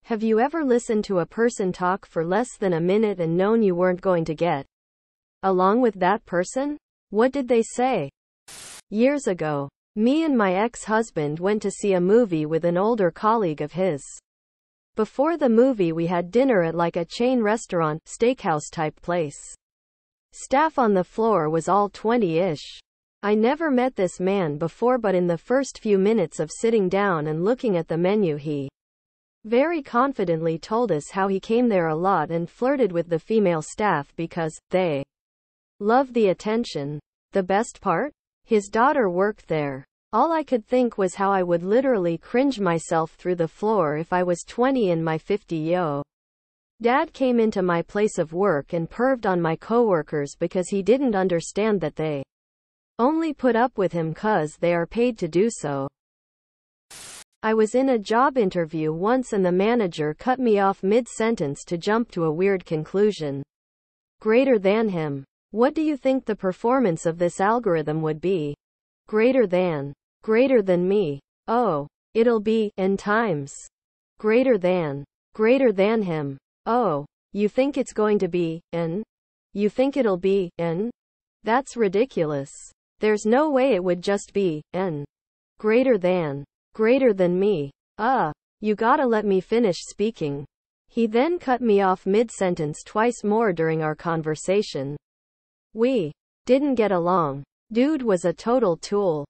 Have you ever listened to a person talk for less than a minute and known you weren't going to get along with that person? What did they say? Years ago, me and my ex-husband went to see a movie with an older colleague of his. Before the movie we had dinner at like a chain restaurant, steakhouse type place. Staff on the floor was all 20-ish. I never met this man before, but in the first few minutes of sitting down and looking at the menu he very confidently told us how he came there a lot and flirted with the female staff because they love the attention. The best part? His daughter worked there. All I could think was how I would literally cringe myself through the floor if I was 20 in my 50s. Dad came into my place of work and perved on my coworkers because he didn't understand that they only put up with him 'cause they are paid to do so. I was in a job interview once and the manager cut me off mid-sentence to jump to a weird conclusion. Greater than him. What do you think the performance of this algorithm would be? Greater than me. Oh, it'll be n times greater than him. Oh, you think it's going to be n? You think it'll be n? That's ridiculous. There's no way it would just be n. Greater than me. You gotta let me finish speaking. He then cut me off mid-sentence twice more during our conversation. We didn't get along. Dude was a total tool.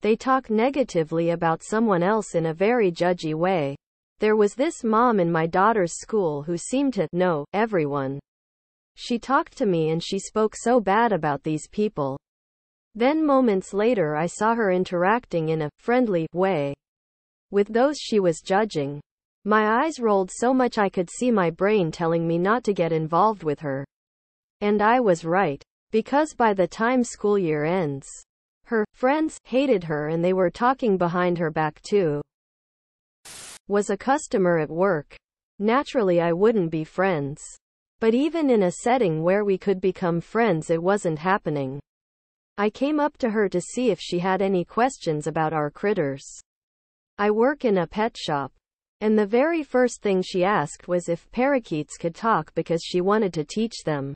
They talk negatively about someone else in a very judgy way. There was this mom in my daughter's school who seemed to know everyone. She talked to me and she spoke so bad about these people. Then moments later I saw her interacting in a friendly way with those she was judging. My eyes rolled so much I could see my brain telling me not to get involved with her. And I was right. Because by the time school year ends, her friends hated her and they were talking behind her back too. Was a customer at work. Naturally I wouldn't be friends. But even in a setting where we could become friends it wasn't happening. I came up to her to see if she had any questions about our critters. I work in a pet shop. And the very first thing she asked was if parakeets could talk because she wanted to teach them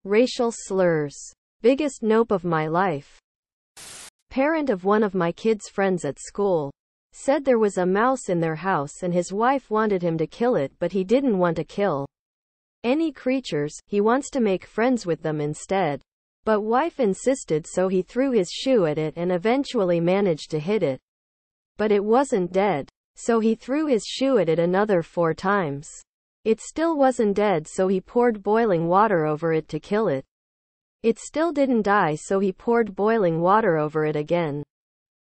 racial slurs. Biggest nope of my life. Parent of one of my kids' friends at school said there was a mouse in their house and his wife wanted him to kill it, but he didn't want to kill any creatures, he wants to make friends with them instead. But wife insisted, so he threw his shoe at it and eventually managed to hit it. But it wasn't dead. So he threw his shoe at it another 4 times. It still wasn't dead, so he poured boiling water over it to kill it. It still didn't die, so he poured boiling water over it again.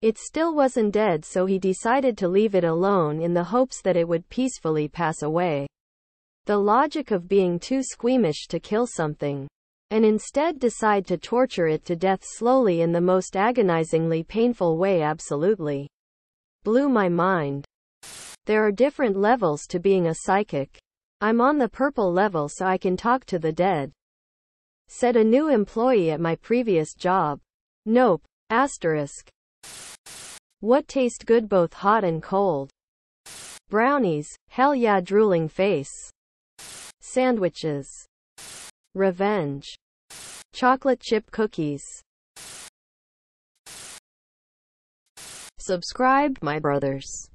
It still wasn't dead, so he decided to leave it alone in the hopes that it would peacefully pass away. The logic of being too squeamish to kill something and instead decide to torture it to death slowly in the most agonizingly painful way absolutely blew my mind. There are different levels to being a psychic. I'm on the purple level so I can talk to the dead, said a new employee at my previous job. Nope. Asterisk. What taste good both hot and cold? Brownies. Hell yeah, drooling face. Sandwiches. Revenge. Chocolate chip cookies. Subscribe, my brothers.